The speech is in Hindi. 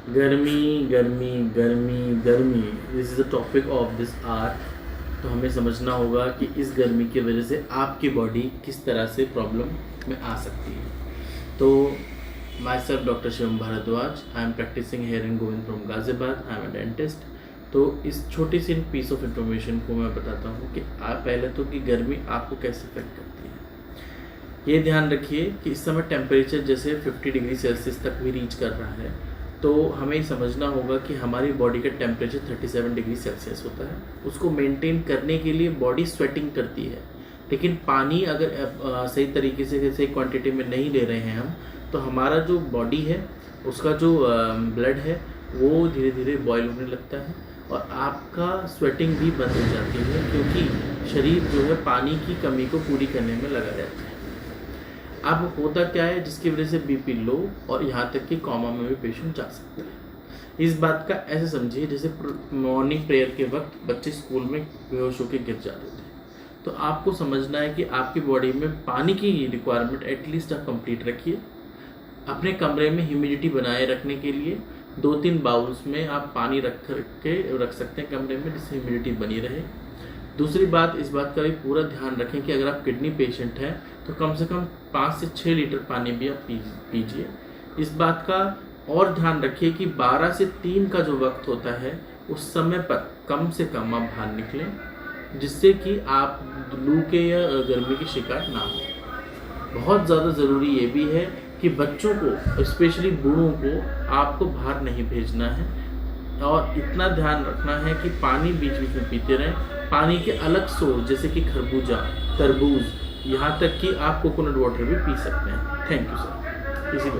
गर्मी गर्मी गर्मी गर्मी, this is the topic of this hour. तो हमें समझना होगा कि इस गर्मी की वजह से आपकी बॉडी किस तरह से प्रॉब्लम में आ सकती है। तो myself doctor Shivam Bhardwaj, I am practising here in Govind from Ghaziabad, I am a dentist. तो इस छोटी सी पीस ऑफ इन्फॉर्मेशन को मैं बताता हूँ कि आप पहले तो कि गर्मी आपको कैसे अफेक्ट करती है। ये ध्यान रखिए कि इस समय टेम्परेचर जैसे 50 डिग्री सेल्सियस तक भी रीच कर रहा है, तो हमें समझना होगा कि हमारी बॉडी का टेम्परेचर 37 डिग्री सेल्सियस होता है। उसको मेंटेन करने के लिए बॉडी स्वेटिंग करती है, लेकिन पानी अगर सही तरीके से सही क्वांटिटी में नहीं ले रहे हैं हम, तो हमारा जो बॉडी है उसका जो ब्लड है वो धीरे धीरे बॉयल होने लगता है और आपका स्वेटिंग भी बंद हो जाती है, क्योंकि शरीर जो है पानी की कमी को पूरी करने में लगा रहता है। अब होता क्या है, जिसकी वजह से बीपी लो और यहाँ तक कि कॉमा में भी पेशेंट जा सकते हैं। इस बात का ऐसे समझिए जैसे मॉर्निंग प्रेयर के वक्त बच्चे स्कूल में बेहोश होकर गिर जाते थे। तो आपको समझना है कि आपकी बॉडी में पानी की रिक्वायरमेंट एटलीस्ट आप कंप्लीट रखिए। अपने कमरे में ह्यूमिडिटी बनाए रखने के लिए 2-3 बाउल्स में आप पानी रख सकते हैं कमरे में, जिससे ह्यूमिडिटी बनी रहे। दूसरी बात, इस बात का भी पूरा ध्यान रखें कि अगर आप किडनी पेशेंट हैं तो कम से कम 5 से 6 लीटर पानी भी आप पीजिए। इस बात का और ध्यान रखिए कि 12 से 3 का जो वक्त होता है उस समय पर कम से कम आप बाहर निकलें, जिससे कि आप लू के या गर्मी की शिकार ना हो। बहुत ज़्यादा ज़रूरी ये भी है कि बच्चों को, स्पेशली बूढ़ों को, आपको बाहर नहीं भेजना है और इतना ध्यान रखना है कि पानी बीच बीच में पीते रहें। पानी के अलग सोर्स जैसे कि खरबूजा, तरबूज, यहाँ तक कि आप कोकोनट वाटर भी पी सकते हैं। Thank you sir. इसी